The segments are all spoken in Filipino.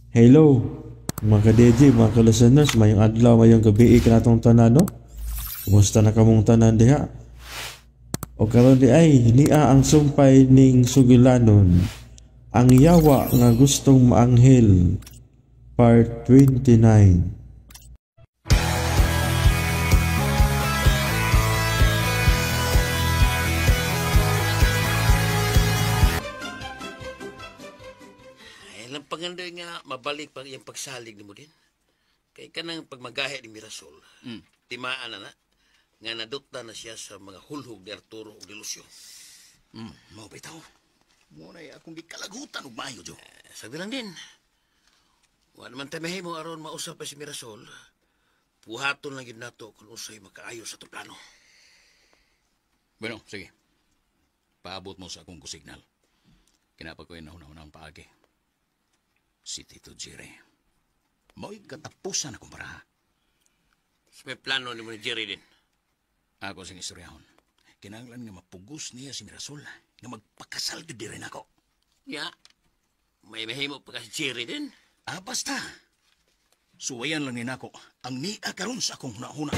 Hello, mga ka-DJ, mga ka-listeners, mayong adlaw, mayong gabi ka natong tanan, no? Kumusta na kamong tanan diha? O karon di ay, niya ang sumpay ning sugilanon, ang yawa nga gustong maanghel, part 29. Ay, lang pangandoy nga mabalik pag yung pagsalig ni mo din. Kay kanang pagmagahe ni Mirasol, timaan na nga nadukta na siya sa mga hulhog ni Arturo o ni Lucio. Mao bitaw. Muna akong gikalagutan og maayo jo. Sabi lang din, wala naman tamahin mo aron mausap pa si Mirasol, puhaton lang yun nato kung usay makaayo sa to plano. Bueno, sige. Paabot mo sa akong signal. Kinapa ko inahuna-hunang paagi. Si Tito Jerry. Mao'y katapusan akong paraha. So, may plano ni mo ni Jerry din. Ako sing istoryahon. Kinahanglan nga mapugos niya si Mirasol nga magpakasal gid rin ako. Ya, may mahimo pa ka si Jerry din. Basta. Suwayan lang ni nako ang niya karon sa akong hunahuna.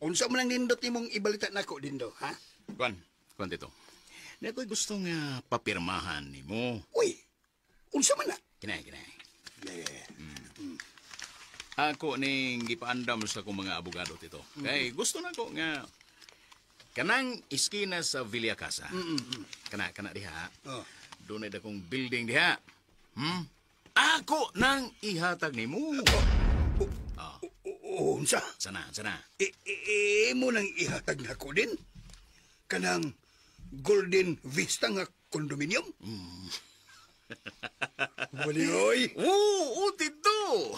Unsa man ang nindot nimong ibalita nako dindo, ha? Kwan dito. Na ako'y gusto nga papirmahan ni mo. Uy, unsa man na? Kinay. Ako ning gipaandam sa akong mga abogado dito. Kay gusto na ko nga kanang iskina sa Villa Casa. Kana diha. Oh. Doon ay dakong building diha. Ako nang ihatag nimo. Unsa? Sana. Mo nang ihatag nako din? Kanang Golden Vista nga condominium? Wali, oy! Oo, tito!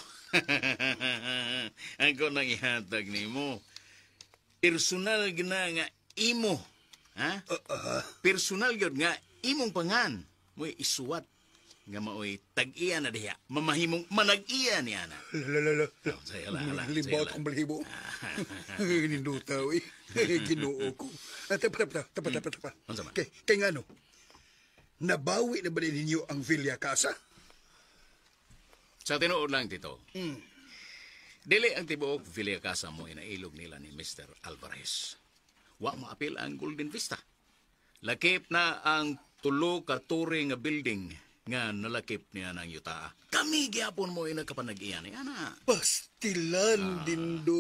Ako nang ihatag nimo. Personal gina nga imo. Ha? Personal gyud nga imong pangan. Mo'y isuwat nga maoy tag-iya na diha. Mamahimong manag-iya niya na. Lalala. Ala. Limbaw akong balibo. Ninduta, oy. Ginoo ko. Tapa. Unsa man? Kay nga no, nabawi na ba ninyo ang Villa Casa? Sa tinuod lang, tito. Dili ang tibuok Villa Casa mo inailog nila ni Mr. Alvarez. Wa mo apil ang Golden Vista. Lakip na ang tulo ka turing nga building nga nalakip niya ng yuta. Kami gyapon mo inakapanag-iyan ni ana. Pastilan dindo.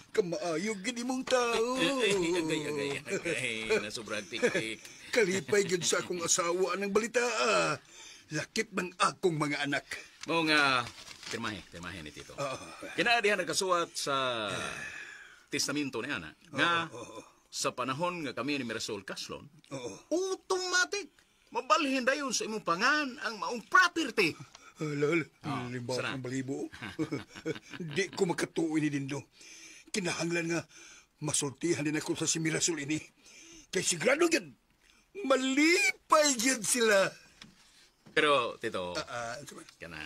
Kamaayo gini mong tao. Agay. Nasubrag tik-tik. Kalipay gyud sa akong asawa ng balita. Lakip ng akong mga anak. Mo nga pirmahe ni Tito. Kinaadihan nagkasuwat sa testamento ni ana nga sa panahon nga kami ni Mirasol Caslon, automatic mabalhin dayon sa imong pangan ang maong property. Lol, limbaw sana. ng balibo. Di ko makatuoy ni dindo. Kinahanglan nga masultihan din ako sa si Mirasol ini. Kay sigurado gyud malipay gyud sila. Pero Tito, Sama. kana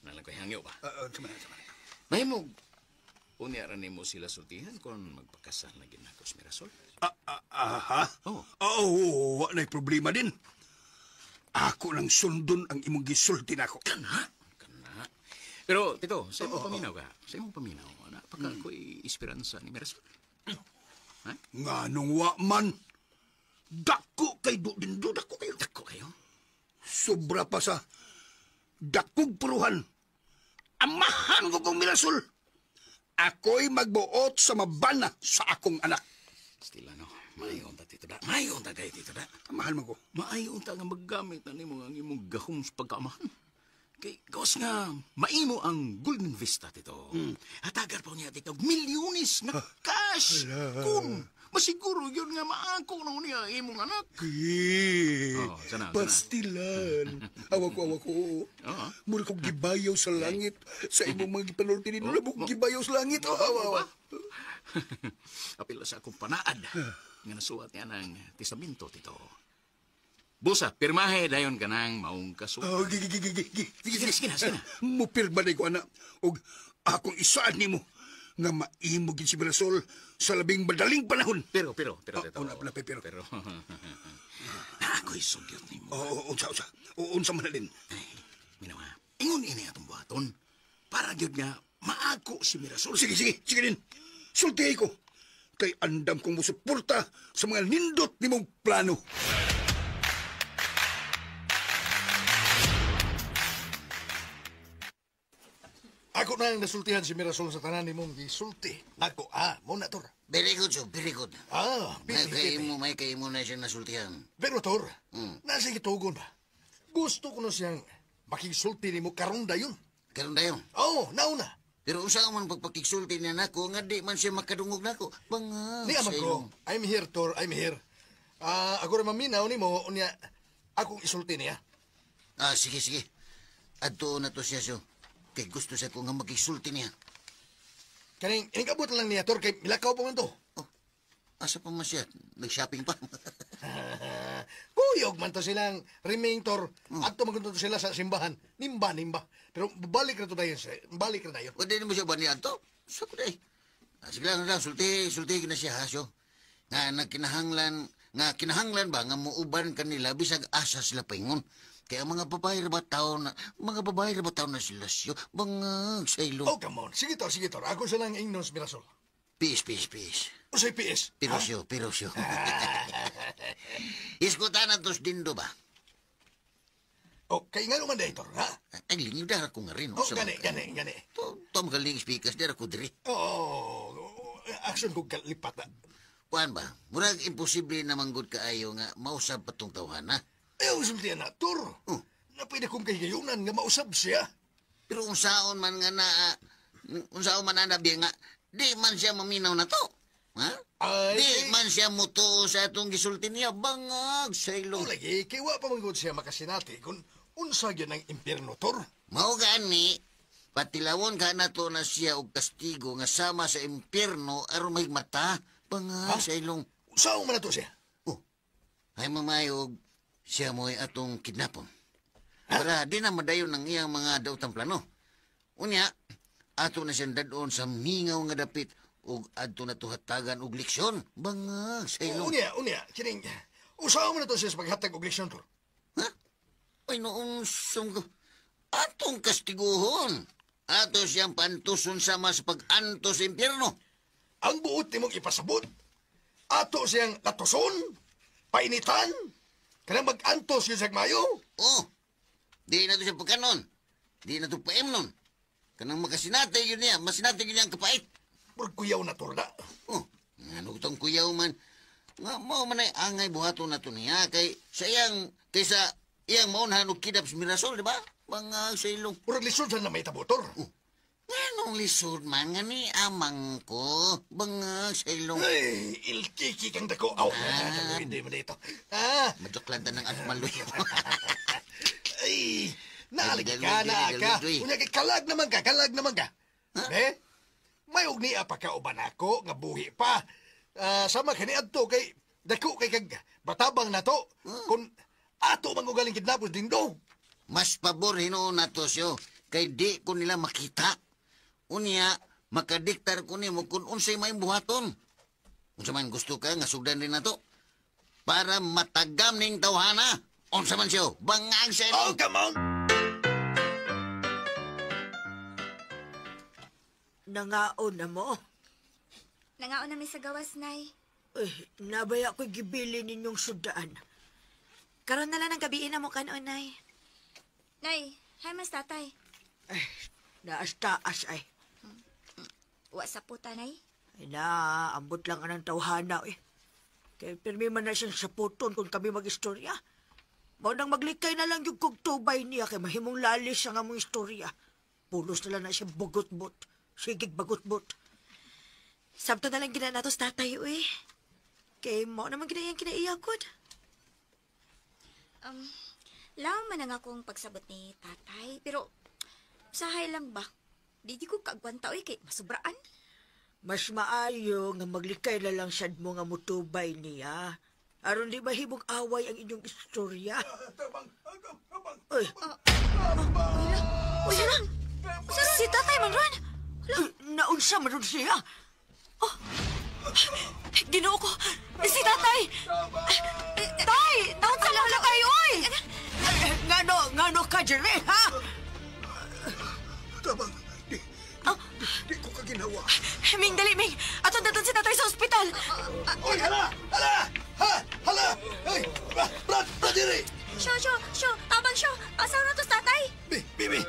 nalang ko'y hangyo ba? Sama. Mahimog unyaran nimo sila sultihan kung magpakasal na ginako si Mirasol. Ha? Oh. Wa na'y problema din. Ako lang sundon ang imong gisulti nako. Kana. Pero Tito, sa imong paminaw ka. Sa imong paminaw, napaka ko'y esperansa ni Mirasol. Ha? Nganong wa man. Dako kay dindo, dako kayo. Dako kayo? Sobra pa sa dakog puruhan. Amahan ko kong Mirasol. Ako'y magbuot sa mabana sa akong anak. Stila no, maayon ta Tito da. Maayon ta kay Tito da. Amahan mo ko. Maayon ta nga maggamit na nimo ang imong gahom sa pagkaamahan. Kay gawas nga maimo ang Golden Vista Tito. Hatagar pa niya tika milyones nga cash. Kun masiguro yun nga maako na niya imong anak. Sana. Pastilan. Awa ko. Mura kong gibayaw sa langit. Sa imong mga gipanulti din. Mura kong gibayaw sa langit. Awa. Apila sa akong panaad nga nasuwat niya ng testamento Tito. Busa, pirmahe dayon ka nang maong kasuwat. Sige. Sige na. Mupirma na ko, anak. Og akong isaan ni mo nga maimugin si Mirasol sa labing madaling panahon. Pero, Tito. Una pala, pero. Pero, ako'y sugyot ni mo. Oo, unsa man na din. Ay, minawa, ingon ini atong buhaton. Para gyud nga, maako si Mirasol. Sige din. Sultihay ko. Kay andam kong musuporta sa mga nindot ni mong plano. Ako na ang nasultihan si Mirasol sa tanan ni mong gisulti. Nako, muna, Tor. Very good, so very good. Piti. May kaimo na siya nasultihan. Pero, Tor, nasa gitugon ba? Gusto ko na siyang makisulti ni mo karon dayon. Karon dayon. Nauna. Pero usa man pagpakigsulti niya nako, nga di man siya makadungog nako. Ni aman ko, I'm here, Tor, I'm here. Ako rin maminaw ni mo, unya, akong isulti niya. Sige. Adto na to siya, so. Kay gusto siya ko nga magigsulti niya. Kaning, abot lang niya, Tor, kay milakaw pa man to. Asa pa man siya? Nag-shopping pa. Kuyog man to silang remain, Tor. Ato magunto sila sa simbahan. Nimba. Pero balik na to dayon. Pwede mo siya ba niya to? Sa ko day. Sige lang, sulti na siya, ha, so. Nga kinahanglan ba nga muuban kanila bisag asa sila paingon. Kaya mga babae ra ba tao na sila siyo. Bangag sa ilong. Come on. Sige, Tor. Ako silang ingnos, Mirasol. Peace. Usay PS. Pero siyo. Iskutan na tos dindo ba? Kay nga naman dahi, Tor, ha? Ay, lingid dara ko nga rin. Gani. Tom galing speakers dara ko diri. Action ko kalipat na. Kuan ba? Murag imposible na manggod kaayo nga mausab patong tawhana. Ayaw sultihan na, Tor. Na pwede kong kahigayunan nga mausab siya. Pero unsaon man nabi nga, di man siya maminaw na to. Ha? Di man siya muto sa atong gisulti niya. Bangag sa ilong. Lagi, kaya wa pa manggod siya makasinati kung unsa gyud ang impyerno, Tor. Mao gani, patilawon ka na to na siya og kastigo nga sama sa impyerno aron mahigmata. Bangag sa ilong. Saan man na to siya? Ay mamayog, siya mo'y atong kidnapon. Para di na madayon ng iyang mga dautang plano. Unya, ato na siyang dadon sa mingaw nga dapit ug adto na tuhatagan og leksyon. Bangag sa ilong. Unya, kining, usaw man na to siya sa paghatag og leksyon, Tor. Ha? Ay noong sungko. Atong kastiguhon. Ato siyang pantuson sama sa pag-antos sa impyerno. Ang buot ni mong ipasabot. Ato siyang latuson, painitan, kanang mag-antos yun sa mayo. Di na to siya pagkanon. Di na to paimnon. Kanang makasinatay yun niya, masinatay yun niya ang kapait. Pag kuyaw na, Tor, da. Ano itong kuyaw man? Nga mo man ay angay buhato na to niya kay kaysa iyang maunahan o kidap si Mirasol, di ba? Mga sa ilong. Purag lisod na may tabo, Tor. Anong lisod man nga ni amang ko? Banga sa ilong. Ay, ilkiki kang dako. Hindi mo dito. Majoklanta ng atmaloy. Ay, naalagi ka. Unya kay kalag naman ka. May ugni pa ka uban ako, nga buhi pa. Sama ka ni Adto kay dako kay kag batabang na to. Kung ato mangugaling kidnapos din do. Mas pabor hinoon na to siyo, kay di ko nila makita. Unya, makadiktar ko nimo kung unsay may buhaton. Unsa man gusto ka nga sugdan rin na to. Para matagam ning tawhana. Unsa man siyo, bangag sa ilong. Come on! Nangaon na mo? Nangaon na may sa gawas, Nay. Nabaya ko'y gibili ninyong sudaan. Karon na lang ang gabiin na mo kanon, Nay. Nay, hay mas tatay. Naas-taas ay. Wa sa puta, Nay. Ambot lang anang tawhana Kaya pirmi man na siyang saputon kung kami mag-istorya. Maunang maglikay na lang yung kugtubay niya kay mahimong lalis siya nga mong istorya. Pulos na lang na siya bugot-bot. Sigig bagot-bot. Sabto na lang gina natos tatay, Kay mo naman ginayang kinaiyagod. Lang man ang akong pagsabot ni tatay. Pero, sahay lang ba? Di ko kagwanta, kay masubraan. Mas maayo nga maglikay na lang sad mo nga mutubay niya. Aron di mahimong away ang inyong istorya. Uy, Uy, lang! Si tatay man ron! Naunsa man ron siya. Oh. Ginoo ko. Si tatay. Tay! Naunsa lang lang kayo, oy! Ngano ka, Jerry, ha? Tabang, di ko ka ginawa. Ming, dali, Ming. Ato daton si tatay sa ospital. Oy, hala! Hala! Hey, Brad, Jerry! Syo, tabang syo. Asaw na to sa tatay. Bibi,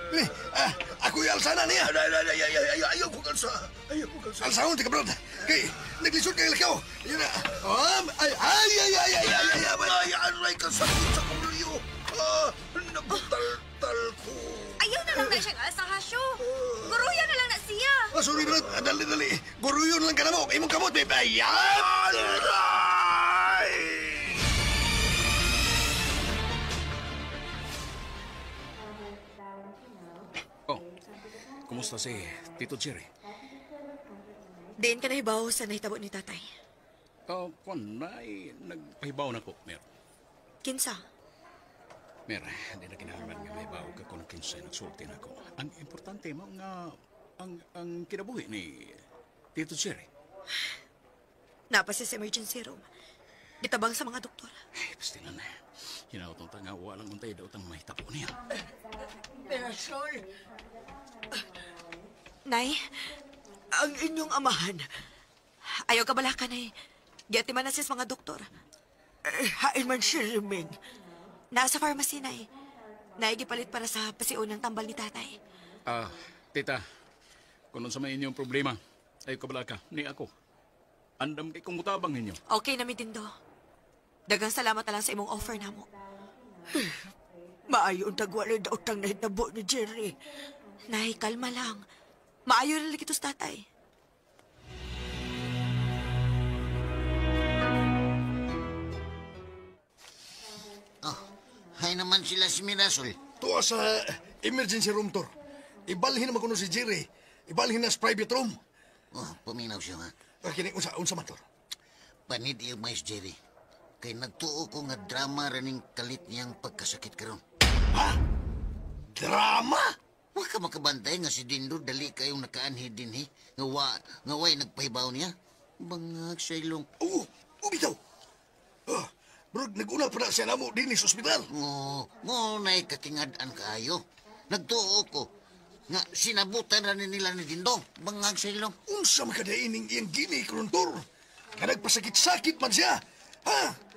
ako yung alsana niya. Ayaw ko kalsa. Alsahon, tika Brad. Kay, naglisod kay lakaw. Yun na. Aray ka sakit sa kulyo. Nabutal-tal ko. Ayaw na lang na siyang asaha, syo. Guruyan na lang na siya. Sorry, Brad. Dali. Guruyon lang ka na mo. Imong kamot, babe. Ayan! Oh, kumusta si Tito Jerry? Diin ka nahibaw sa nahitabo ni tatay. Nagpahibaw na ko, Mer. Kinsa? Mer, hindi na kinahanglan nga mahibaw ka kung kinsay nagsulti na ko. Ang importante mo nga, ang kinabuhi ni Tito Jerry. Napasi sa emergency room. Gitabang sa mga doktor. Ay, pastilan na. Hinautong tanga, walang untay daw tang mahitabo niya. Mirasol! Nay, ang inyong amahan. Ayaw ka bala ka, Nay. Giyati man na sis mga doktor. Hain man si Riming. Nasa pharmacy, Nay. Naigipalit para sa pasiun ng tambal ni tatay. Tita, kung sa may inyong problema, ayaw ka bala ka, ni ako. Andam kay kung mutabang ninyo. Okay na, Mitindo. Dagang salamat na lang sa imong offer na mo. Maayo ang tagwalay daw tang nahitabo ni Jerry. Nay, kalma lang. Maayo na lagi to sa tatay. Hay naman sila si Mirasol. Tuwa sa emergency room, Tor. Ibalhin naman kuno si Jerry. Ibalhin na sa private room. Paminaw siya, ha? Kini, unsa man, Tor? Panid iyo, Mais Jerry. Kay nagtuo ko nga drama raning kalit niyang pagkasakit karon. Ha? Drama? Wa ka makabantay nga si Dindo dali kayong nakaanhi dinhi. Nga way nagpahibaw niya. Bangag sa ilong. Bitaw. Bro, nag-una pa na siya namo din sa ospital. Mo na'y katingad-an kaayo. Nagtuo ko nga sinabutan na nila ni Dindo. Bangag sa ilong. Unsa man kadaining iyang gini, Tor? Nga nagpasakit-sakit man siya. Ha?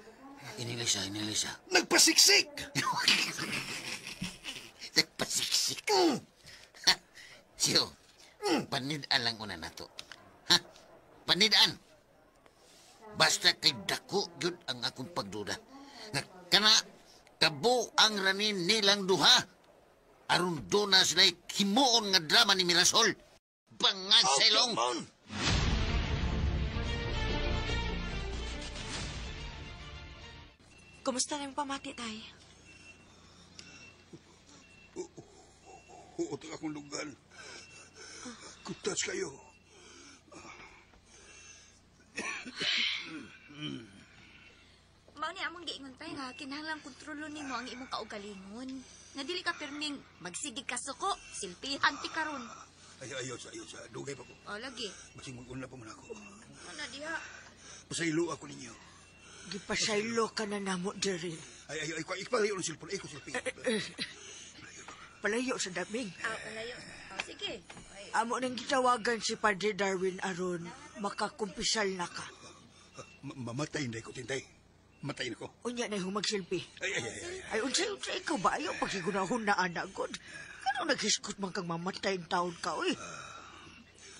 Inilisa. Nagpasiksik. Nagpasiksik. Siyo, panidaan lang una na to. Ha? Panidaan. Basta kay dako yun ang akong pagduda. Kana, kabo ang ranin nilang duha. Aron doon na sila'y himuon nga drama ni Mirasol. Bangag sa ilong. Kumusta na yung pamati, tay? Uutang akong lugan. Kutas kayo. Mao ni among giingon tay nga kinahanglan kontrolo nimo ang imong kaugalingon. Nga dili ka perming magsigig ka suko, silpihan ti karon. Ayaw sa. Dugay pa ko. Lagi. Basing mag-una pa man ako. Ana diha. Pasaylo ako ninyo. Gipasaylo ka na namo, Jerry. Ay, ipalayo ng silpon. Ko silpi. Palayo sa daming. Palayo. Sige. Amo nang gitawagan si Padre Darwin aron makakumpisal na ka. Mamatay na ko, tintay. Matay na ko. Unya na yung magsilpi. Ay. Unsa ikaw ba ayaw pagsigunahon na anak god? Kano naghiskot man kang mamatay ang taon ka, oy?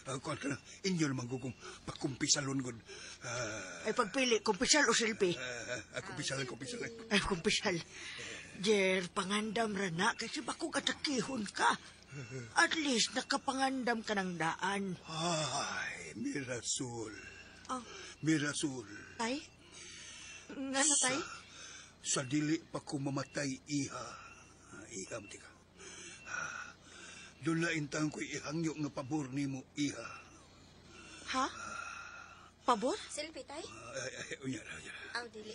Kuhan ka na, inyo naman ko kung pakumpisalon god. Ay pagpili, kumpisal o silpi? Kumpisal. Ay, kumpisal. Jer, pangandam ra na kasi bako katakihon ka. At least nakapangandam ka ng daan. Ay, Mirasol. Mirasol. Tay? Nga na, tay? Sa dili pa ko mamatay, iha. Iha, mati ka. Doon na intang ko ihangyo nga pabor ni mo, iha. Ha? Pabor? Silpi tay? Unyara. Dili.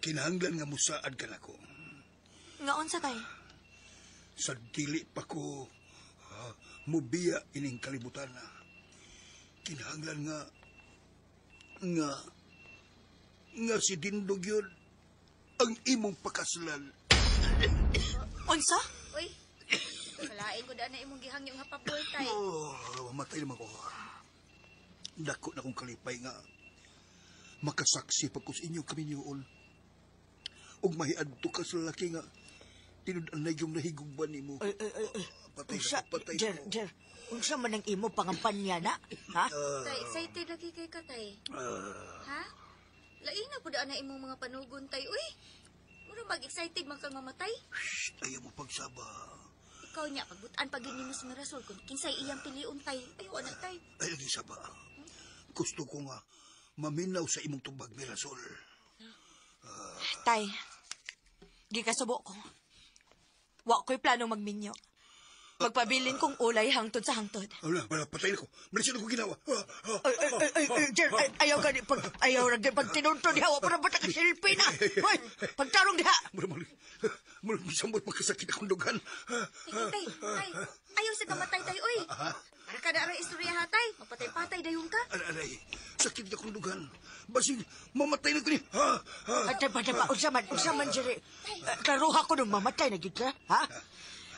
Kinahanglan nga musaad ka na ko. Nga unsa, tay? Sa dili pa ko mubiya ining kalibutan na. Kinahanglan nga si Dindog yun ang imong pakaslan. Unsa? Uy, kalain ko daan na imong gihangyo nga paboy, tay. Mamatay naman ko. Dako na kong kalipay nga makasaksi pa ko sa inyo kami niyoon. Ug mahiadto ka sa lalaki nga tinud-an na yung nahigugban ni mo. Patay Unsa, na patay Jer, ko. Jer, unsa man ang imo pangampanya na? Ha? Tay, excited lagi kay ka, tay. Ha? Lain na po daan na imong mga panugon, tay. Uy, mura mag-excited man kang mamatay. Shh, ayaw mo pagsaba. Ikaw niya, pagbutaan pag mo si Mirasol kung kinsay iyang piliun, tay. Ayaw na, tay. Ay, lagi saba. Gusto ko nga maminaw sa imong tubag, Mirasol. Tay, di ka subo ko. Wa ko'y planong magminyo. Magpabilin kong ulay hangtod sa hangtod. Wala, patay na ko. Malisin ako ginawa. Jer, ayaw ka ayaw na pag tinuntun diha, wa pa na bata ka silpi na. Hoy, pagtarong diha. Mula misambot magkasakit akong dugan. Tay, ayaw sa kamatay, tay. Uy, para ka na istorya ha, tay. Mapatay-patay dayon ka. Aray, sakit akong dugan. Basig, mamatay na ko ni. Unsa man, Jer. Klaruha ko nung mamatay na gid ka, ha?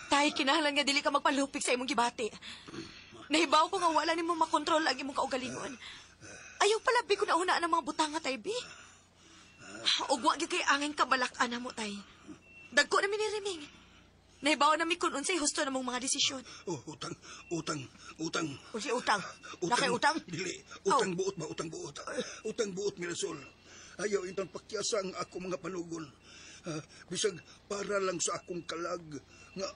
Tay, kinahanglan nga dili ka magpalupik sa imong gibati. Nahibaw ko nga wala nimo makontrol ang imong kaugalingon. Ayaw pala bi ko na una ng mga butanga, tay, bi. Ug wa gyud kay angin kabalak-an mo, tay. Dagko na miniriming. Nahibaw na mi kun unsay husto namong mga desisyon. Utang. Unsay utang? Nakay utang? Dili, utang buot ba, utang buot. Utang buot, Mirasol. Ayaw intang pakyasa ang ako mga panugon. Bisag para lang sa akong kalag nga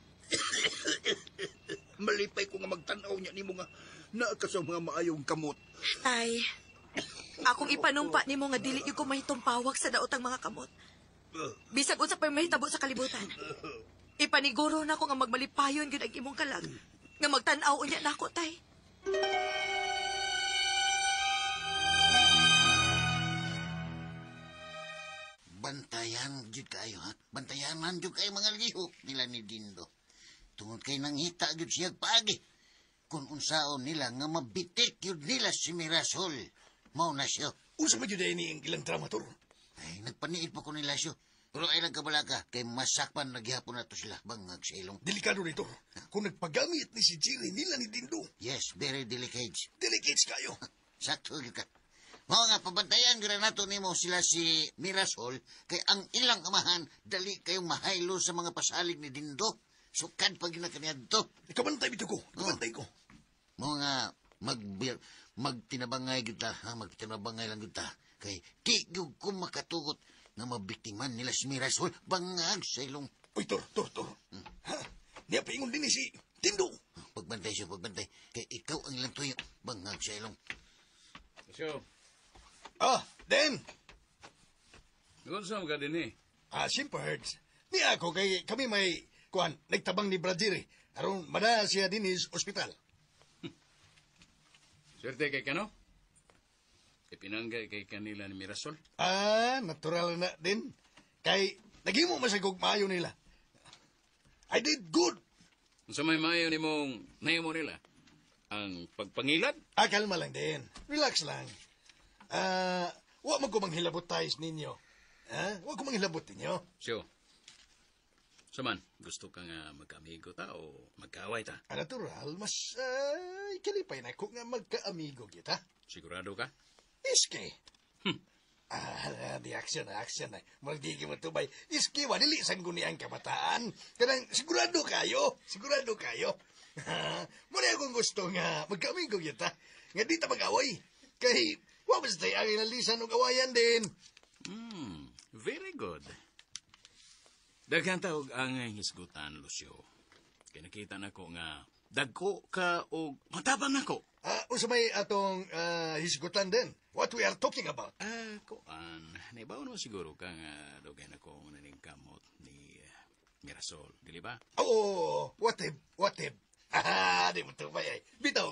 malipay ko nga magtanaw niya nimo nga naa ka sa mga maayong kamot. Tay, akong ipanumpa nimo nga dili gyud ko mahitumpawak sa daotang mga kamot. Bisag unsa pay mahitabo sa kalibutan. Ipaniguro na ko nga magmalipayon gyud ang imong kalag nga magtan-aw unya nako, tay. Bantayan jud kayo, ha? Bantayan man jud kayo mga lihok nila ni Dindo. Tungod kay nangita jud siya paagi. Kung unsaon nila nga mabitik yun nila si Mirasol. Mao na siya. Unsa ba yun ni ang ilang dramatur? Ay, nagpaniid pa ko nila siya. Pero ay nagkabalaka kay masakpan naghihapon na to sila bangag sa ilong. Delikado nito. Kung nagpagamit ni si Jerry nila ni Dindo. Yes, very delicate. Delicates kayo. Sakto ka. Mao nga pabantayan gyud nato nimo sila si Mirasol kay ang ilang amahan dali kayong mahaylo sa mga pasalig ni Dindo. Sukad pag ginakaniadto. Ikabantay bito ko. Ikabantay ko. Mao nga magtinabangay gyud ta, ha? Magtinabangay lang gyud ta. Kay di gyud ko makatugot nga mabiktiman nila si Mirasol bangag sa ilong. Uy, Tor. Ha? Niya paingon din ni si Dindo. Pagbantay siya, pagbantay. Kay ikaw ang ilang tuyo bangag sa ilong. So, Den. doon sa mga din eh. Simperds. Ni ako kay kami may nagtabang ni Bradiri. Aron mada siya din is ospital. Swerte kay kano? Ipinanggay kay kanila ni Mirasol. Natural na din. Kay nagimo masagog maayo nila. I did good. Sa may mayo ni mong nahimo nila, ang pagpangilad? Kalma lang din. Relax lang. Wa mo ko manghilabot tayo ninyo. Wa ko manghilabot ninyo. So, saman, gusto ka nga magka-amigo ta o magkaaway ta? Natural, mas kalipay na ko nga magka-amigo kita. Sigurado ka? Iski. Di action na. Magdigi mo tubay. Iski, wadilisan ko niya ang kabataan. Kanang sigurado kayo. Muna akong gusto nga magka-amigo kita. Nga di ta mag-away. Kay, wabas tayo ang inalisan ng awayan din. Very good. Daghan taog ang hisgutan, Lucio. Kaya nakita na ko nga, dagko ka o matabang na ko. Usamay atong hisgutan din. What we are talking about. Kuan, naibaw naman siguro ka nga dugay na ko naning kamot ni Mirasol, dili ba? Oo, what if? Di mo tubay ay. Bitaw.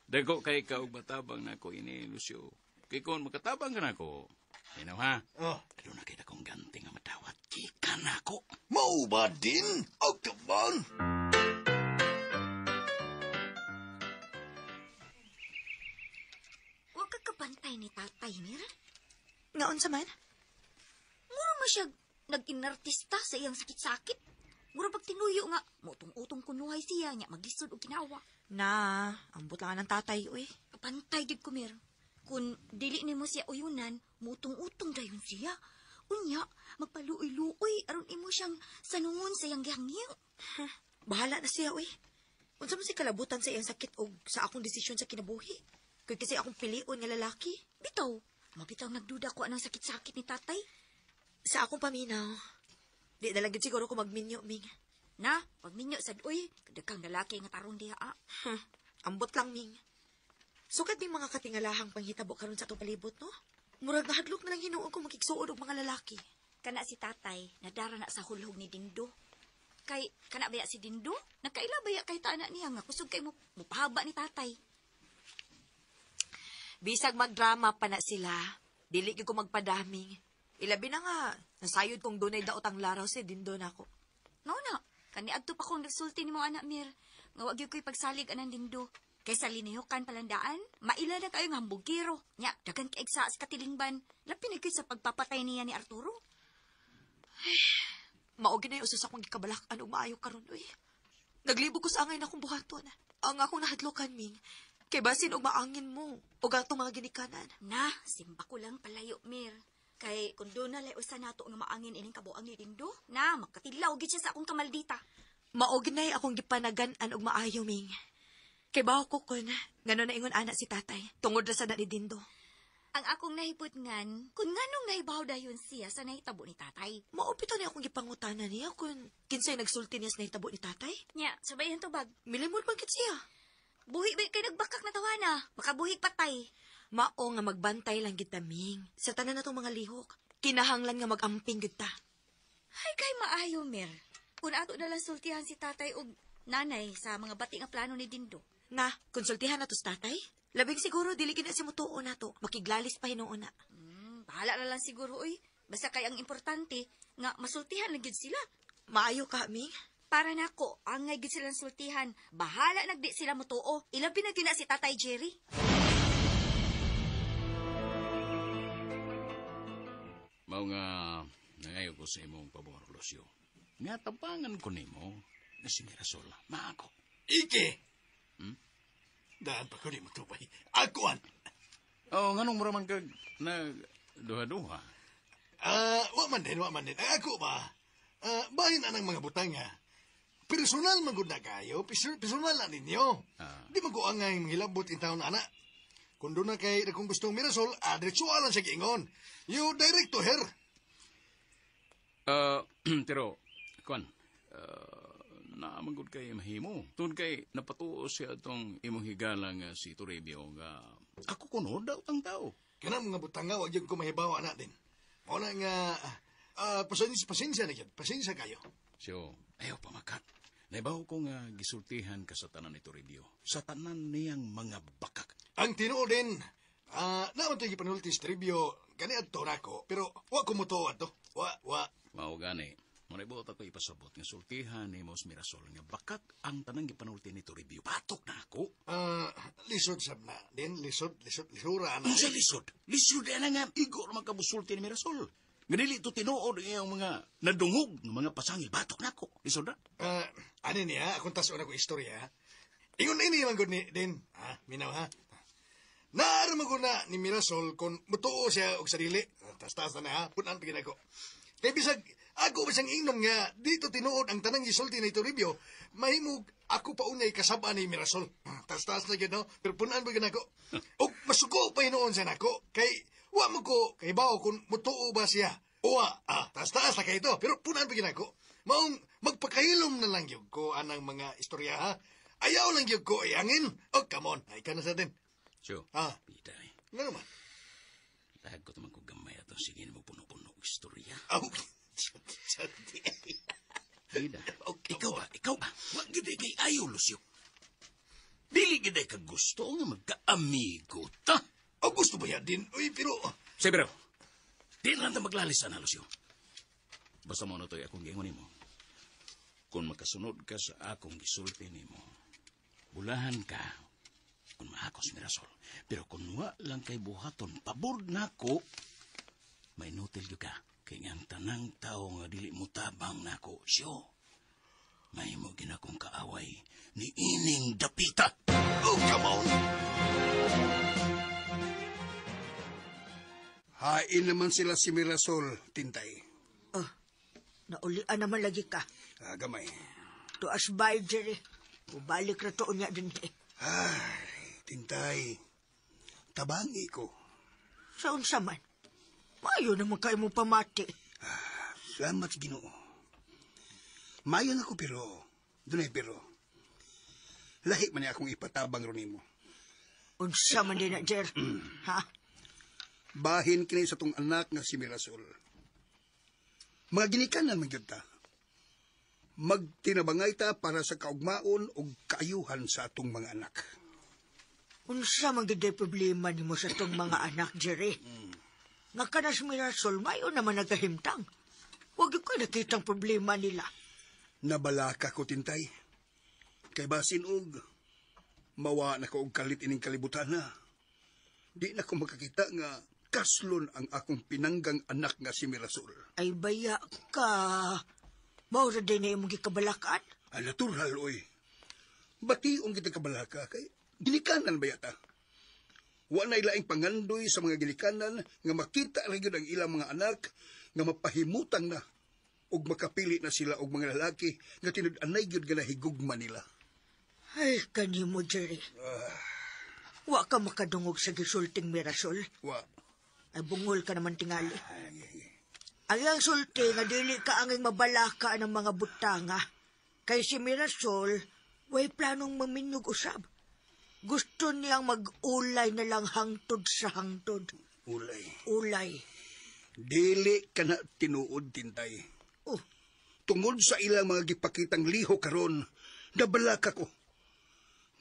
Dagko kay kaog matabang na ko ini, Lucio. Kay kung makatabang ka na ko, inaw ha? Ano na kita kong ganti nga matawat, kika na ko. Mau ba din? Out of bound? tatay, Mir. Ngaon sa man? Mura mo siya nag-inartista sa iyang sakit-sakit. Mura pag tinuyo nga, mutong-utong kunuhay siya, niya maglisod o ginawa. Na, ambot lang ng tatay, uy. Pantay gid ko, Mir. Kung dili ni mo siya uyunan, mutong-utong dayon siya. Unya, magpaluoy-luoy, aron imo siyang sanungon sa iyang gihangyo. Bahala na siya, uy. Unsa man si kalabutan sa iyang sakit o sa akong desisyon sa kinabuhi. Kaya kasi akong pilion nga lalaki. Bitaw, mabitaw nagduda ko anong sakit-sakit ni tatay. Sa akong paminaw, di dalagid siguro ko magminyo, Ming. Na, pagminyo sad uy, kadagkang lalaki nga tarong diha. Ambot lang, Ming. Sukat din mga katingalahang panghitabo karon sa atong palibot, no? Murag nahadlok na lang hinuon ko magigsuod og mga lalaki. Kana si tatay, nadara na sa hulhog ni Dindo. Kay, kana baya si Dindo? Nagkaila baya kay taana niya nga kusog kay mo pahaba ni tatay. Bisag magdrama pa na sila, dili gyud ko magpadaming. Ilabi na nga, nasayod kong dunay daot ang laraw si Dindo nako. No na, kani adto pa kong nagsulti ni mo anak Mir. Nga wag gyud ko'y pagsalig anan Dindo. Kaysa linihukan palandaan, maila na kayo nga hambugiro. Nya, dagan kaig sa katilingban. Lapi na sa pagpapatay niya ni Arturo. Maogi na yung usos akong gikabalakan o maayo karon uy. Naglibog ko sa angay na akong buhaton. Ang akong nahadlokan, Ming. Kay basin og maangin mo. O gatong mga ginikanan. Na, simba ko lang palayo, Mir. Kay kung doon na usa nato nga maangin ining kabuang ni Dindo, na, magkatilaw gid siya sa akong kamaldita. Maogi na akong gipanagan-an og maayo, Ming. Kay baho ko kun, ngano na ingon anak si tatay, tungod na sa ni Dindo. Ang akong nahiputngan, kung nganong nahibaw dayon siya sa nahitabo ni tatay. Maupito na akong gipangutanan niya kung kinsay nagsulti niya sa nahitabo ni tatay. Nya, sabayan to bag. Milimod man kit siya. Buhi ba kay nagbakak na tawana? Makabuhi patay. Mao nga magbantay lang kita, Ming. Sa tanan na tong mga lihok, kinahanglan nga magamping kita. Ay, kay maayo, Mir. Kung ato na lang sultihan si tatay og nanay sa mga bati nga plano ni Dindo. Na, konsultihan na to sa tatay? Labing siguro, dili gina si mutuo na to. Makiglalis pa hinuon na. Bahala na lang siguro, uy. Basta kay ang importante, nga masultihan lang gid sila. Maayo ka, Ming? Para nako, angay gid silang sultihan. Bahala nagdi sila mutuo. Ilabi na gina si Tatay Jerry. Mao nga, nangayo ko sa imong pabor, Lucio. Nga tabangan ko nimo na si Mirasol. Maako. Ike! Daan pa ko ni mo tubay. Akuan! Nganong muraman kag na duha-duha? Wa man din. Ako ba? Bahin na ng mga butanga. Personal magud na kayo. Personal na ninyo. Di mag-uangay manghilabot in taon anak. Kung doon na kay kung gustong Mirasol, diretsuan lang sa giingon. You direct to her. Pero, Kwan, naamagod kay mahimo. Tun kay napatuo siya itong imong higala nga si Toribio nga ako kuno daw ang tao. Kana mga butanga, wag yung kumahibawa natin. Wala nga, pasensya na yan. Pasensya kayo. So, ayaw pamakat. Naibaw ko nga gisultihan ka sa tanan ni Toribio. Sa tanan niyang mga bakak. Ang tinuo din, naman ito ipanulti si Tribio, gani at nako, pero wag kumutuo ato. Wa. Mao gani. Manibot ako ipasabot nga sultihan ni Mos Mirasol nga bakak ang tanang gipanulti ni Toribio. Patok na ako. Lisod sab na. Din, lisura na. Ang sa lisod? Lisod na nga. Igor magkabusulti ni Mirasol. Ganili ito tinuod ang mga nadungog ng mga pasangil. Batok na ako. Lisod na? Ano niya, akong taso na ko istorya. Ingon ini man gud ni din. Minaw ha. Naaraman ko na ni Mirasol kung mutuo siya og sarili. Tas-tas na ha. Punan pagin ako. Kaya bisag, ako bisang ingnon nga, dito tinuod ang tanang gisulti na Toribio, mahimog ako pa unay kasaba ni Mirasol. Tas-tas na gino, pero punan pagin ako. O masuko pa hinoon sa nako. Kay, wa mo ko, kay bao kung mutuo ba siya. Uwa, tas-tas na kayo ito, pero punan pagin ako. Maong magpakahilom na lang yung ko anang mga istorya ha. Ayaw lang yung ko iangin. O, come on, ay ka na sa atin. So, Piday. Nga naman. Lagot naman ko gamay atong sige na mo puno-puno istorya. Ida, ikaw ba? Wag gede kay ayaw, Lucio. Dili gede ka gusto nga magka-amigo ta. Gusto ba yan din? Uy, pero... Pero, di lang ta maglalis na, Lucio. Basta mo na to'y akong gingon mo. Kung makasunod ka sa akong gisulti nimo, bulahan ka, kung maakos Mirasol. Pero kung wa lang kay buhaton, pabor nako, may notil ka. Kaya ang tanang tao nga dili mo tabang nako, siyo. May mo ginakong kaaway ni Ining Dapita. Oh, come on! Hain naman sila si Mirasol, Tintay. Oh, naulian naman lagi ka. Gamay. Tuas bay, Jerry. Ubalik na to niya din eh. Ay, Tintay. Tabangi ko. Saan sa man? Mayo naman kayo mo pamati. Salamat, Ginoo. Mayon ako dunay pero. Lahi man niya akong ipatabang ron nimo. Unsa man din na, Jer. Ha? Bahin kini sa tong anak nga si Mirasol. Mga ginikanan man gyud ta. Magtinabangay ta para sa kaugmaon o kaayuhan sa atong mga anak. Unsa man gid problema nimo sa tong mga anak, Jerry? Nga kanas Mirasol, mayo naman nagahimtang. Huwag ko nakitang problema nila. Nabalaka ko, Tintay. Kay basin og mawa na ko og kalit ining kalibutan na. Di na ko makakita nga kaslon ang akong pinanggang anak nga si Mirasol. Ay baya ka. Maura din na imong gikabalakan. Natural, oy. Bationg kita kabalaka kay ginikanan ba yata? Wa na ilaing pangandoy sa mga ginikanan nga makita ra gyud ang ilang mga anak nga mapahimutang na ug makapili na sila og mga lalaki nga tinud-anay gyud nga nahigugma nila. Ay, kanimo, Jerry. Wa ka makadungog sa gisulting Mirasol. Wa. Ay, bungol ka naman tingali. Ang iyang sulti nga dili ka anging mabalaka ng mga butanga. Kay si Mirasol, way planong maminyog usab. Gusto niyang mag-ulay na lang hangtod sa hangtod. Ulay. Ulay. Dili ka na tinuod, Tintay. Oh, Tungod sa ilang mga gipakitang liho karon, nabalaka ko.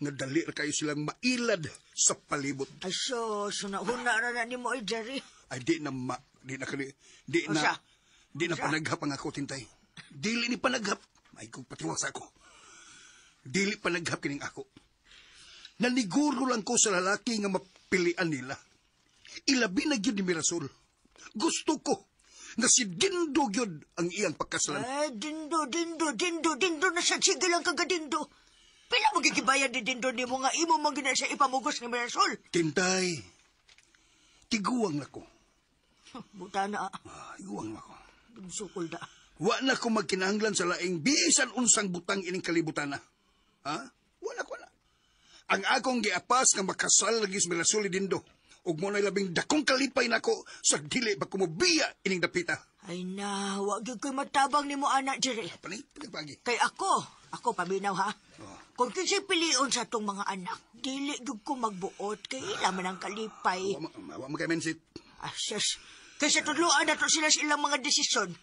Nga dali ra kayo silang mailad sa palibot. ay so nahuna ra na nimo ay Jerry. Ay di na Usa? panaghap ang ako, Tintay. Dili ni panaghap. Ay kong patiwas ako. Dili panaghap kining ako. Naniguro lang ko sa lalaki nga mapilian nila. Ilabi na gyud ni Mirasol. Gusto ko nga si Dindo gyud ang iyang pagkasalan. Ay, Dindo na siya. Sige lang kaga Dindo. Pila mo gigibayad ni Dindo ni mo nga imo man gina siya ipamugos ni Mirasol. Tintay, tiguang na ko. Buta na. Iguang na ko. Sukol da. Wa na ko magkinahanglan sa laing bisan unsang butang ining kalibutan na. Ha? Wala ko na. Ang akong giapas nga makasal lagi sa Mirasol Dindo. Ug mo na labing dakong kalipay nako sa dili ba kumubiya ining Dapita. Ay na, wag yun ko'y matabang ni mo anak, Jerry. Pagi. Kay ako paminaw ha. Kung kinsay pilion sa itong mga anak, dili yun ko magbuot, kay ilaman ang kalipay. Wa mo kay mensit. Asyas, kaysa tudluan na to sila sa ilang mga desisyon.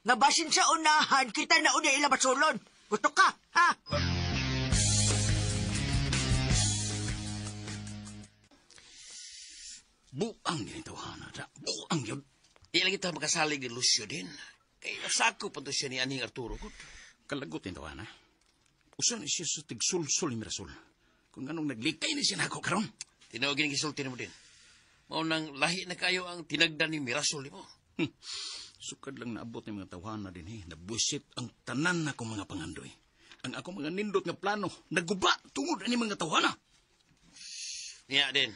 Nga basin sa unahan, kita na una ilang masulon. Gusto ka, ha? Buang din ito, Hanada. Buang yun. Di lagi tayo makasalig ni Lucio din. Kaya sako pa to siya ni Aning Arturo. Kalagot din ito, Hana. Usan siya sa tigsul-sul ni Mirasol. Kung anong naglikay ni siya na ako karon. Tinawagin ang gisulti mo din. Maunang lahi na kayo ang tinagdan ni Mirasol mo. Sukad lang naabot ng mga tawhana din nabusit ang tanan na kong mga pangandoy. Ang ako mga nindot nga plano, naguba tungod ani mga tawhana. Niya din.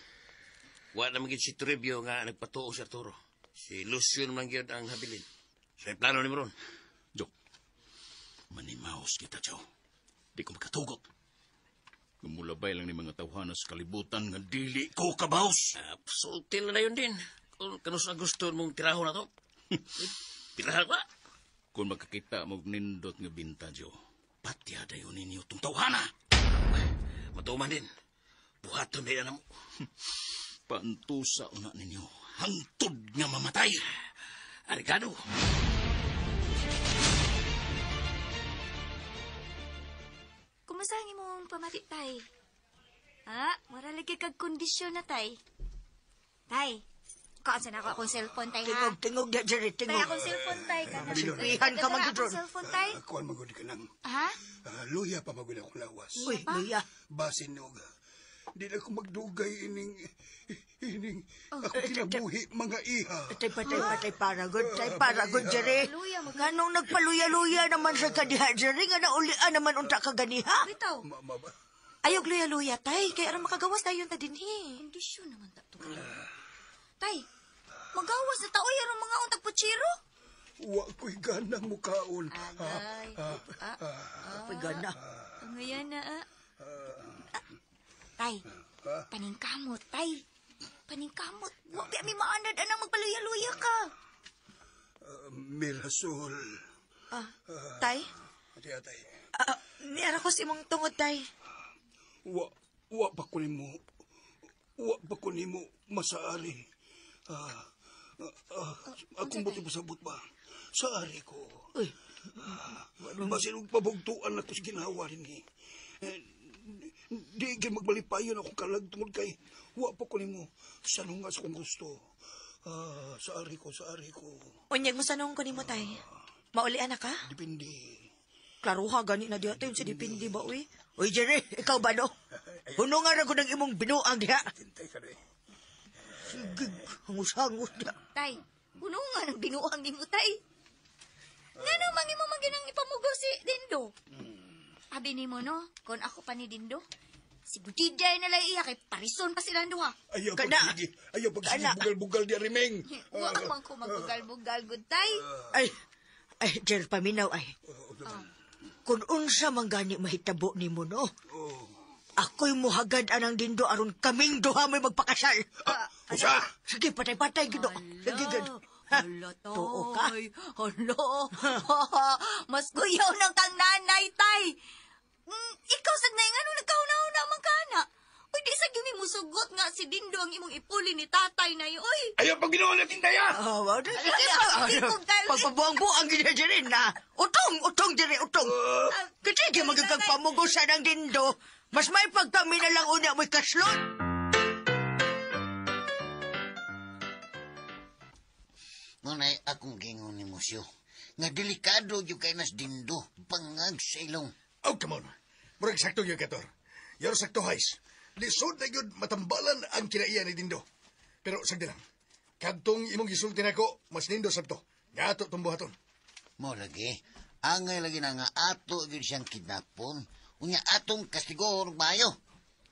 Wa na maging si Trevio nga nagpatuo si Arturo. Si Lucio naman gyud ang habilin. So, plano ni Maron. Jo, manimaos kita, Joe. Di ko makatugot. Gumulabay lang ni mga tawhana sa kalibutan nga dili ko kabaos. Sultil na yun din. Kung kanus ang gusto mong tirahon na to. Tirahan ka. Kung makakita mo nindot nga binta, Joe, patyada yun ninyo itong tawhana. Matuman din. Buhaton na yan mo. Pantusa una ninyo. Hangtod nga mamatay. Arigado. Kumusta ang imong pamati, tay? Ha? Mura lagi kag kondisyon na, tay. Tay, kaon na ako akong cellphone, tay, ha? Tingog na, Jerry, Tay, tingog. akong cellphone, tay. Ihan ka man, Gudron. Akong cellphone, tay. Kuan magud ka nang. Ha? Luya pa magud akong lawas. Uy, Luya. Basin og Di na ko magdugay ining ako kinabuhi mga iha. Patay, para good, Jere. Luya, Nganong nagpaluya-luya naman sa kadiha, Jere, nga naulian naman unta ka ganiha. Bitaw. Mama ba? Ayog luya-luya, tay. Kaya aram makagawas dayon ta dinhi. Kondisyon naman ta to. Tay, magawas na taoy aron mga untag putsiro. Wa ko'y ganang mukaon. Agay. Pagana. Ngayon na, Tay, paningkamot, tay. Paningkamot. Huwag di mi maanad anang magpaluya-luya ka. Mirasol. Tay? Atay. Niara ko si mong tungod, tay. Wa pa ko nimo masaari. Akong buti pasabot ba? Saari ko. Basin og pabugtuan na to sa ginawa rin ni. Di gin magbalipayon ako kalag tungod kay wa pa ko nimo sanungas kung gusto. Saari ko. Unyag mo sanong ko nimo, tay. Maulian na ka? Depende. Klaruha, gani na diha tayo sa dipindi ba, uy? Uy, Jere, ikaw ba, no? Hunungan ako ng imong binuang diha. Tintay ka rin. Sige, hangus-hangus diha. Tay, puno nga ng binuang ni mo, tay. Nga naman mo maginang ipamugaw si Dindo. Abi ni mo, no? Kung ako pa ni Dindo, si Budiday na lang iya kay parison pa silang duha. Ayaw Kana. pagsige bugal-bugal di arimeng. Huwag man ko magbugal-bugal, good tay. Ay, Jere, paminaw, ay. Kung unsa man gani mahitabo ni mo, no? Ako'y muhagad anang Dindo aron kaming duha may magpakasal. Usa! Sige, patay-patay, gido. Sige, gido. Hala, Tuo ka? tay. Hala. Mas kuyaw ng kang nanay, tay. Ikaw sa nay, nga nung nagkauna-una man ka na. Uy, di sa gini mo sugot nga si Dindo ang imong ipuli ni tatay na yun. Uy, Ayaw pag ginawa natin daya! Pagpabuang-buang gina, Jere, na. Utong, Jere, utong. Kasi magagagpamugusan ng Dindo. Mas may pagkami na lang una mo'y kaslot. Ngunay akong gingon ni Musyo. Nga delikado yung kay nas Dindo. Bangag sa ilong. Oh, come on. Murag sakto yung kator. Yor sakto hais. Lisod na yun matambalan ang kinaiya ni Dindo. Pero sagdi lang. Kadtong imong gisulti na ko, mas Dindo sabto. Nga ato tumbuhaton. Mo lagi. Angay lagi na nga ato yun siyang kidnapon. Unya atong kastigor mayo.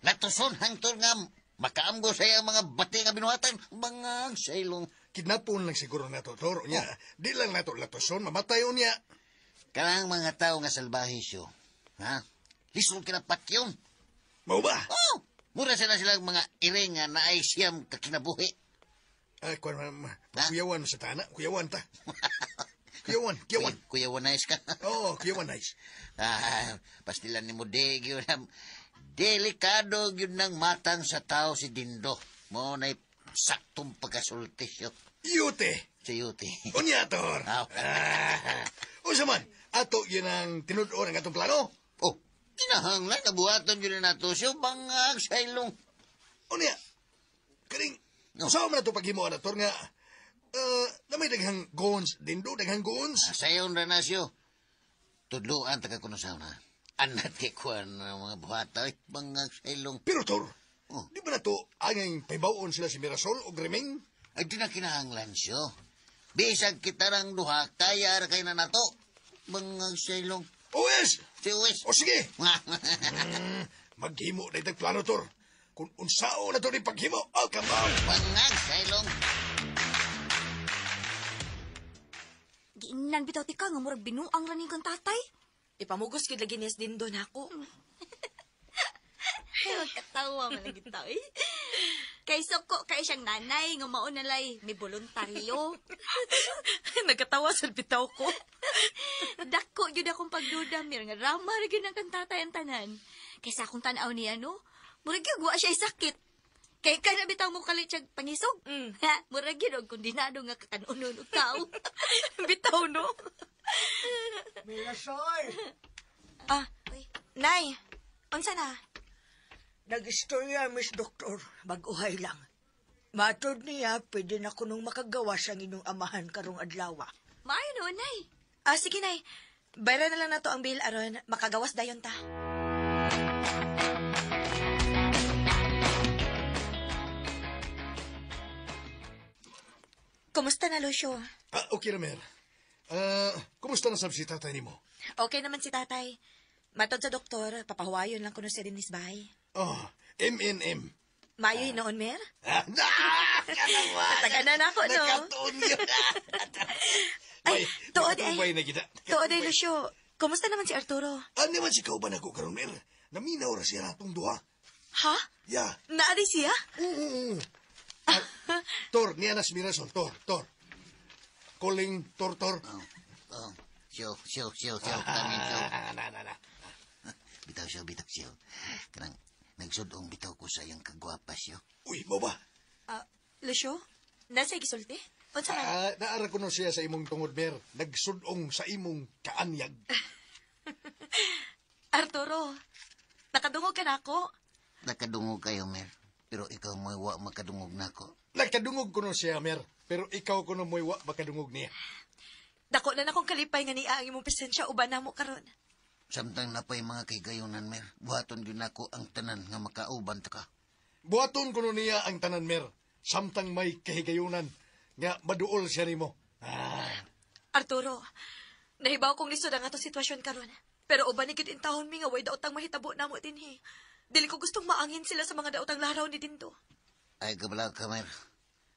Latuson hangtod nga makaamgo sa iyang mga bati nga binuhatan. Bangag sa ilong. Kidnapon lang siguro nato, Toro. Nya, di lang nato latoson, mamatay niya. Kanang mga tao nga salbahisyo. Ha? Lisod kinapat yun. Mau ba? Oh! Mura sila mga iring nga naay siyam kakinabuhi. Ay, kuyawan sa tana. Kuyawan ta. Kuyawan. Kuyawan nais ka. Oo, kuyawan nice. Pastilan ni mo de, yun. Delikado yun ng matang sa tao si Dindo. Mo na'y saktong pagkasulti siya. Yute. Si Yuti. Unya, Tor. Usa man, ato yun ang tinuod ang atong plano. Oh, kinahanglan na buhaton yun na nato siya. Bangag sa ilong. Unya, karing, No. usawa man na ito paghimo na, Tor, nga, na may daghang goons, Dindo, daghang goons. Sayon na na siya. Tudluan taga kuno sa na. Anat kay kuan ng mga buhata. Bangag sa ilong. Pero, Tor, Oh. di ba na ito angay paybaon sila si Mirasol o Gremeng? Ay di na kinahanglan siya. Bisag kita rang duha, kaya ra kay na nato. Bangag sa ilong. Uwes! Si Uwes. O sige, maghimo na itag plano, Tor. Kung unsao na ito ni paghimo, oh, come on! Bangag sa ilong. Giingnan bitaw ti ka nga murag binuang raning kang tatay. Ipamugos kid lagi niyas Dindo na ako. Katawa man lagi tao eh. Kay Soko, kay siyang nanay, nga maunalay, may voluntaryo. Nagkatawa sa bitaw ko. Dako yun akong pagduda, mir nga rama rin yun ang kantatay ang tanan. Kaysa akong tanaw niya, no? Murag yun, guwa siya sakit. Kay ka na bitaw mo kalit siyang pangisog. Ha, murag yun, kondinado nga kakanunon o tao. Bitaw, no? Mirasol, Nay, unsa na? nag-istorya, Miss Doktor, baguhay lang. Matod niya, pwede na ko nung makagawas ang inyong amahan karong adlawa. Maayo no, nay. Sige, Nay. Bayra na lang na to ang bill aron makagawas dayon ta. Kumusta na, Lucio? Okay na, Mer. Kumusta na si tatay ni mo? Okay naman si tatay. Matod sa doktor, papahuwayon lang kuno siya din isbahay. Oh, MNM. Mayoy noon, Mer? Taganan ako, no? Nakatuon yun. Ay, tuod Nakatubay na kita. Tuod ay, Lucio. Kumusta naman si Arturo? Ano naman si kauban ako karon, Mer? Naminaw ra siya natong duha. Ha? Ya. Naari siya? Tor, niya na si Mirasol. Tor. Calling, Tor. Siyo. Kanin siyo. Na. Bitaw siyo. Kanang nagsudong bitaw ko sa iyang kagwapas siyo. Uy, mo ba? Lucio? Nasa gisulti? Unsa man? Naara ko no siya sa imong tungod, Mer. Nagsudong sa imong kaanyag. Arturo, nakadungog ka na ako. Nakadungog kayo, Mer. Pero ikaw mo'y wa makadungog na ako. Nagkadungog ko no siya, Mer. Pero ikaw ko no mo'y wa makadungog niya. Dako na akong kalipay nga niya ang imong presensya uban na mo karon. Samtang napay mga kaygayonan, Mer. Buhaton yun ako ang tanan nga makauban ta ka. Buhaton ko no niya ang tanan, Mer. Samtang may kahigayunan nga maduol siya nimo. Arturo, nahibaw kong lisod ang ato sitwasyon karon. Pero uban ni gid in taon mi nga way daotang mahitabo namo dinhi. Dili ko gustong maangin sila sa mga daotang laraw ni Dindo. Ay, kabala ka, Mer.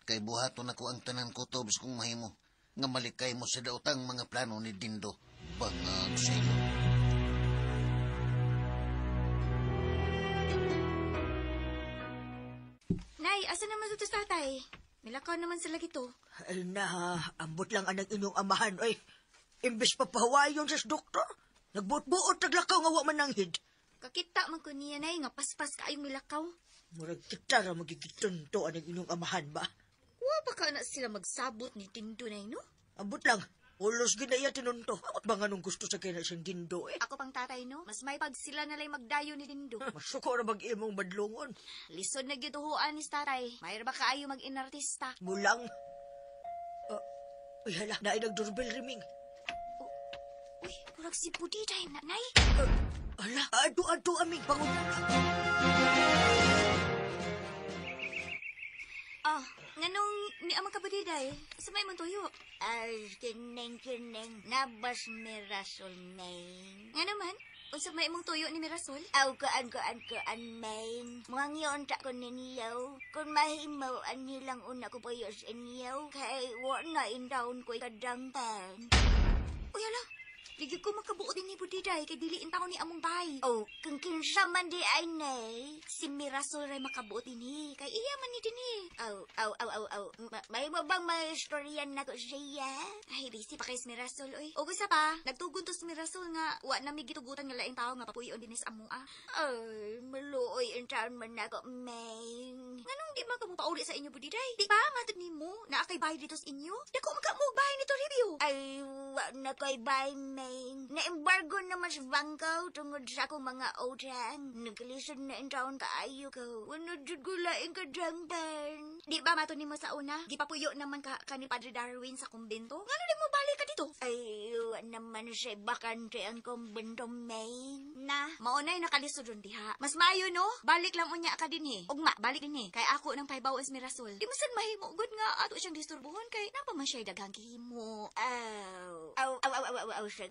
Kay buhaton ako ang tanan ko tobs kung mahimo. Nga malikay mo sa daotang mga plano ni Dindo. Bangag sa ilo. Nay, asa naman ito tatay? Milakaw naman sila gito. Ay na, ambot lang ang inyong amahan, ay. Imbes pa pahawayon sa doktor. Nagbuot-buot, naglakaw nga wa mananghid. Kakita man ko niya, nay, nga paspas kaayong milakaw. Murag kita ra magigitunto ang inyong amahan ba? Wa pa ka na sila magsabot ni Dindo, nay, no? Ambot lang, ulos ginaya tinunto. Akot ba nga nung gusto sa kina siyang Dindo eh? Ako pang tatay, no? Mas may pag sila nalay magdayo ni Dindo. Masuko ra mag-imong madlungon. Lisod na gituhuan ni tatay. Mayroon ba kaayo mag-inartista? Mulang. Uy, hala, naay nag-doorbell riming. Uy, kurag si Budiday, nanay. Hala, ado aming bangon. Nganong ni amang kabudiday? Sa may mong tuyo? Kineng, nabas Mirasol, main. Nga naman? Unsa may imong tuyo ni Mirasol? Kaan, main. Mga ngiyon ta ko ninyaw. Kung mahimaw, nilang una ko payo sa inyaw. Kay wa na indawon ko'y kadangpan. Uy, ala. Ligid ko makabuo din ni Budiday kay diliin taon ni among bahay. Kung kinsa man di ay nay, si Mirasol ray makabuo din kay iya man ni din May mabang may istoryan na ko siya. Ay, busy pa kay si Mirasol, oy. O gusto pa, nagtugon to si Mirasol nga, wa na may gitugutan nga laing tao nga papuyon din sa among Ay, maluoy ang taon man na ko, Meng. Nganong di man ka mo pauli sa inyo, Budiday? Di ba, matod ni mo, na akay bahay dito sa inyo? Dako magkamog bahay nito, review. Ay, wa na kay bahay, Meng. Na-embargo naman sa bangkaw tungod sa akong mga utang. Nagkalisod na ang taon kaayo ko. Wano dyan ko laing kadangpan. Di ba mato ni mo sa una? Gipapuyo naman ka ni Padre Darwin sa kumbento? Ngano di mo balik ka dito? Ay, naman siya bakante ang kumbento, main. Na, maunay nakalisod ron diha. Mas maayo, no? Balik lang unya ka din Ugma, balik din Kay ako ng paibawon sa Mirasol. Di masan mahimo. Good nga ato siyang disturbuhon kay napa man siya daghang kihimo.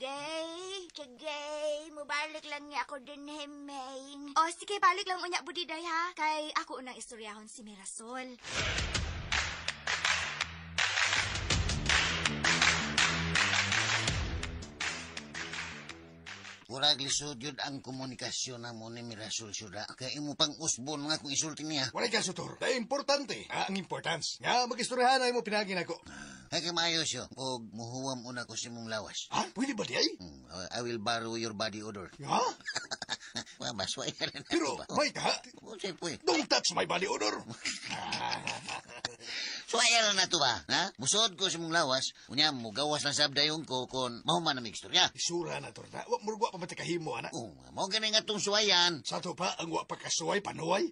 Sige, mubalik lang niya ako din, main. Sige, balik lang unya, Budiday, ha? Kay ako unang istoryahon si Mirasol. Murag lisod yun ang komunikasyon na mo ni Mirasol Suda. Kaya imo pang usbon nga kung isulti niya. Walay ka, Sutor. Dahil importante. Ang importance. Nga, mag-istoryahan ay mo pinagin ako. Kaya maayos yun. O muhuwam una ko sa mong lawas. Pwede ba di ay? I will borrow your body odor. Ha? Masway ka rin. Pero, may ka? Don't touch my body odor. Suwaya lang na to ba? Ha? Musod ko sa mong lawas. Unya, mugawas lang sabdayon ko kung mahuman na may istorya. Isura na to na. Murugwa pa matakahimo, anak. Mau ganun nga itong suwayan. Sa to pa, ang wa pa kasuway, panuway.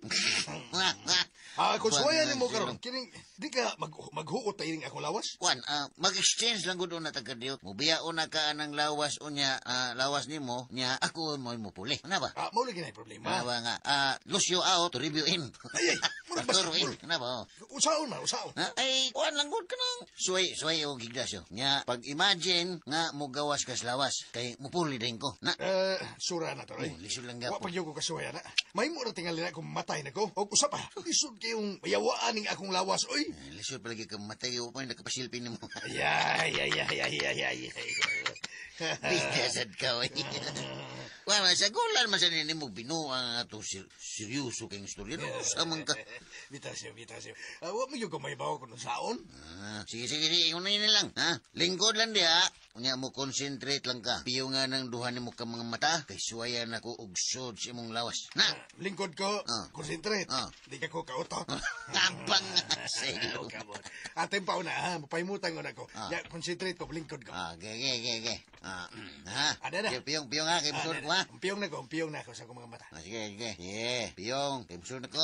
Kung suwayan mo karon, kining, di ka maghuot na ining ako lawas? Juan, mag-exchange lang gud na taga-diot. Mubiyaon na ka ng lawas o niya, lawas ni mo, niya ako mo mupuli. Ano ba? Mauli ka na problema. Ano ba nga? Lucio out to review in. Ay, Arturo in. Ano ba? Usaon na, usaon. Ha? Ay, kuan lang gud ka nang. Suway o Ignacio. Nya, pag-imagine nga mo gawas kas lawas, kay mupuli din ko. Na? Sura na to, eh. Lisod lang Wa gapo. pag yung ko kasuya na. May mo na tingali na kung matay na ko. O usap pa, lisod kayong mayawaan ng akong lawas, oy. Lisod palagi ka matay o pa nakapasilpin mo. Ay. Bitasad ka, oy. Wala, sa gulan masanin mo binuang ato seryoso kayong istorya. No, samang ka. Bitasyo. Wa mo yung may bawa ko ng saon. Sige, unahin na lang. Ha? Lingkod lang diha. Unya mo concentrate lang ka. Piyo nga ng duha mo ka mga mata. Kay suwayan ako og sod sa imong lawas. Na? Lingkod ko, concentrate. Di ka ko kautot. Kapang nga sa'yo. Atin pa una, ha? Mapaimutan ko na ko. Ya, concentrate ko, lingkod ko. Okay. Ha? Ada na. Piyong nga. Kay busod ko, ha? Umpiyong na ko sa akong mga mata. Sige. Piyong. Kay busod na ko.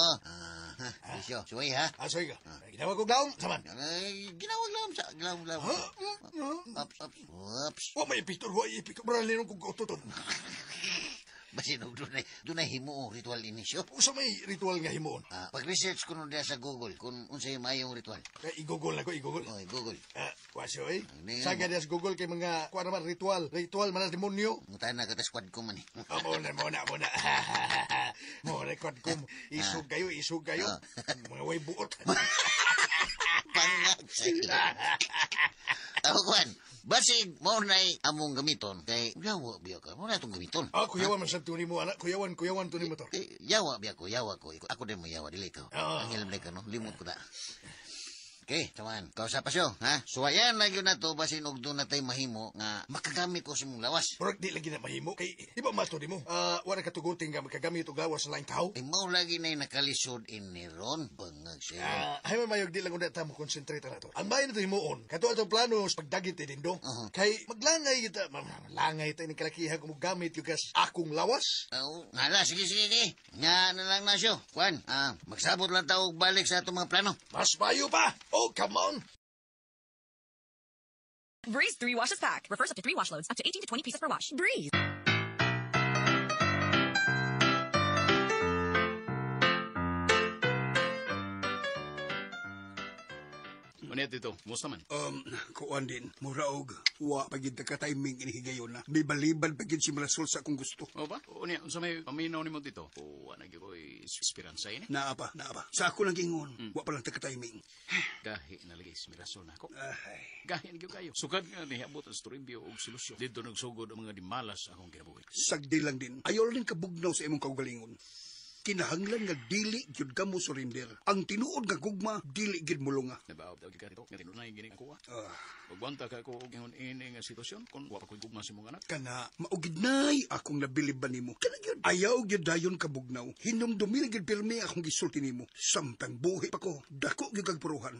Lisyo. Suway, ha? Asoy ko. Ginawa ko glaong, saman. Ginawag lang sa glaw. Oops. Wa may ipiktor, Maralino kong kautoton. Basin doon ay himo ang ritual inisyo. Usa may ritual nga himuon. Pag-research ko nun diya sa Google kung unsay mayong ritual. I-google na ko, i-google. Oy, Google. Wasyo, eh. Saga diya sa Google kay mga, kuha naman, ritual. Ritual man na demonyo. Muta na kata squad ko man eh. Muna. Muna, kod ko. Isug kayo. Mga way buot. Pangag sa'yo. Kuan, basig mo na'y among gamiton. Kay, yawa biya ka. Mo na itong gamiton. Kuyawan man sa tuni mo, anak. Kuyawan tuni mo to. Yawa biya ko. Ako din mo yawa, dili ka. Ang ilam ka, no? Limot ko ta. Okay, saman. Kausap pa siyo, ha? Suwayan na yun na to, basin og doon na tayo mahimo nga makagamit ko sa mong lawas. Pero di lagi na mahimo. Kay, di ba mato di mo? Wala katuguting nga makagamit og lawas sa laing tao? Ay, mau lagi na yung nakalisod iniron. Bangag siya. Ay, mayog di lang kung ta mo konsentrate na to. Ang bayan na to himuon. Kato atong plano sa pagdagit ni Dindo. Kay, maglangay kita. Malangay tayo ng kalakihan kung magamit yung kas akong lawas. Hala, sige. Nga na lang na siyo. Juan, magsabot lang tao balik sa atong mga plano. Mas mayo pa! Oh, come on! Breeze 3 washes pack. Refers up to 3 wash loads, up to 18 to 20 pieces per wash. Breeze. Ano dito? Musta man? Kuan din. Muraog. Wa pagid ka timing inihigayon na. May baliban pagid si Marasol sa akong gusto. O ba? O niya, unsa may paminaw ni mo dito? O, anag ko esperansa ini? Naapa. Sa ako lang gingon. Wa pa lang ka timing. Gahi na lagi si Mirasol na ako. Gahi na kayo. Sukad nga nihabot ang storimbyo o solusyon. Dito nagsugod ang mga dimalas akong kinabuhi. Sagdi lang din. Ayaw lang kabugnaw sa imong kaugalingon. Kinahanglan nga dili gyud ka mo surrender. Ang tinuod nga gugma dili gyud mulunga. Nabaw daw ka rito. Nga tinunay gini ako. Pagwanta ka ko og ingon ini nga sitwasyon kung wa pa koy gugma sa imong anak. Kana maugidnay akong nabiliban nimo. Kana gyud ayaw gyud dayon kabugnaw. Hinumdumi gyud pirmi akong gisulti nimo. Samtang buhi pa ko, dako gyud kag puruhan.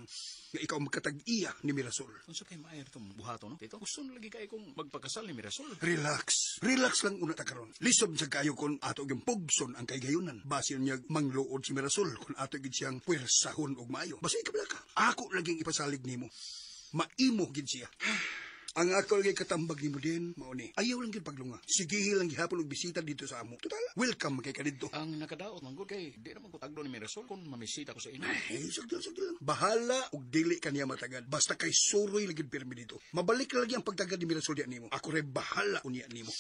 Nga ikaw makatag-iya ni Mirasol. Unsa kay maayo tong buhato no? Dito gusto lagi kay kong magpakasal ni Mirasol. Relax lang una ta karon. Lisob sa kayo kon ato gyud pugson ang kaygayonan. Basin niya mangluod si Mirasol kung ato gid siyang puwersahon og maayo. Basta ikaw ka. Ako laging ipasalig nimo. Maimo gid siya. Ang ako lagi katambag nimo din, mao ni. Ayaw lang gid paglunga. Sige lang gihapon og bisita dito sa amo. Total, welcome kay kadidto. Ang nakadaot manggod kay di naman ko tagdo ni Mirasol kung mamisita ko sa inyo. Sagdil lang. Bahala og dili kaniya matagad. Basta kay suroy lagi pirmi dito. Mabalik lagi ang pagtagad ni Mirasol diyan nimo. Ako ray bahala unya nimo.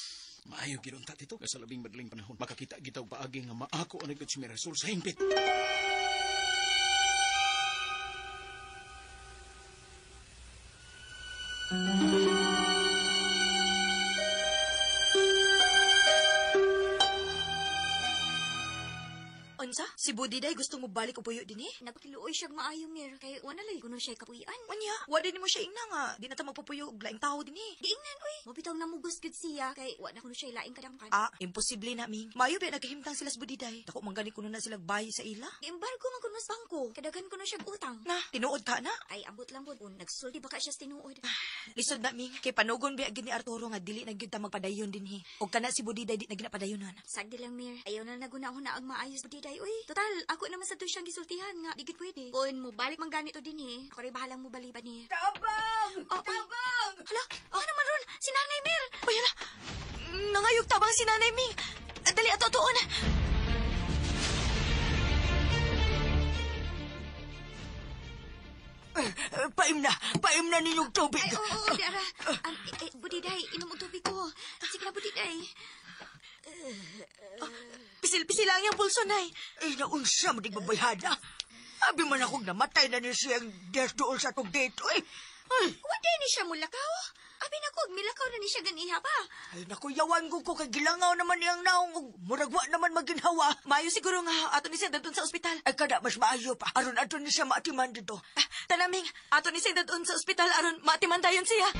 Maayo gid unta dito sa labing madaling panahon. Makakita kita og paagi nga maako ang si Mirasol sa hingpit. Unsa? Si Budiday gusto mo balik o puyo din eh? Nagkiluoy siyang maayo, Mir. Kay wala lagi kuno siya kapuyan. Unya, wa din mo siya ingna nga. Di na ta magpupuyo og laing tao din eh. Giingnan, uy. Mabitaw na mugos gud siya. Kay wa na kuno siya laing kadangkan. Imposible na, Ming. Mayo ba nagahimtang sila sa Budiday? Dako man gani kuno na sila bayi sa ila. Giembargo man kuno sa bangko. Kadagan kuno siya utang. Na, tinuod ka na? Ay, ambot lang po. Nagsulti baka siya sa tinuod. Lisod na, Ming. Kay panugon ba gini Arturo nga dili na gyud ta magpadayon din he. Og kana si Budiday di na ginapadayonan. Sagdi lang, Mir. Ayaw na nagunahon na ang maayos Budiday, uy. Total, ako naman sa to siyang gisultihan nga. Di gid pwede. Kung mo balik man ganito din eh. Ako rin bahalang mo baliban niya. Tabang! Tabang! Hala, ako naman ron. Si Nanay Mir. Uy, hala. Nangayog tabang si Nanay Ming. Dali, atutuon. Paim na ninyong tubig. Ay, oo, Dara. Budiday, inom ang tubig ko. Sige na, Budiday. Pisil-pisil lang yung pulso, Nay. Ay, naunsa mo di babayhada. Abi man akong namatay na niya siyang desdool sa tong dito eh. Ay, Waday ni siya mulakaw. Abi na ko, milakaw na ni siya ganiha pa. ay naku, yawan ko kay gilangaw naman niyang naong ug muragwa naman maginhawa. Mayo siguro nga ato ni siya dadun sa ospital. Ay kada mas maayo pa. Aron ato ni siya maatiman dito. Tanaming, ato ni siya dadun sa ospital aron matimandayon siya.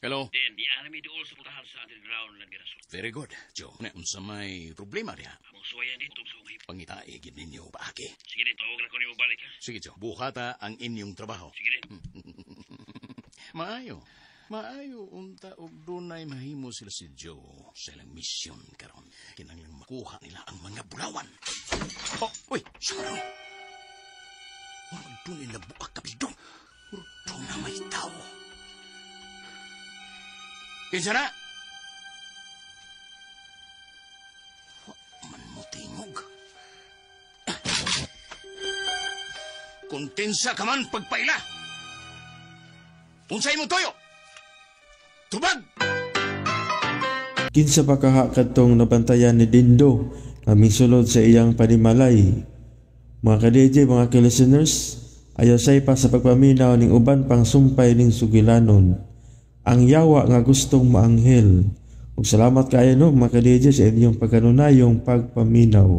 Hello? Then, di anami dool sa putahan sa underground lang Mirasol. Very good, Joe. Unsa may problema diha? Among suwayan dito sa umay. Pangitae gid ninyo paagi. Sige din, tawag na ko niyo balik ha. Sige, Joe. Buhata ang inyong trabaho. Sige din. Maayo. Maayo unta og dunay mahimo sila si Joe sa ilang misyon karon. Kinahanglan makuha nila ang mga bulawan. Oh, uy, sorry. Wala dunay na buak kabidong. Urdo na may tao. Kinsa na? Man mo tingog. Kontensa ka man pagpaila. Unsay mo toyo? Tubag! Kinsa pa kaha kadtong nabantayan ni Dindo nga misulod sa iyang panimalay. Mga ka-DJ, mga ka-listeners, ayaw say pa sa pagpaminaw ning uban pang sumpay ning sugilanon. Ang yawa nga gustong maanghel. Ug salamat kaayo no mga ka-DJ sa inyong pagkanunayong pagpaminaw.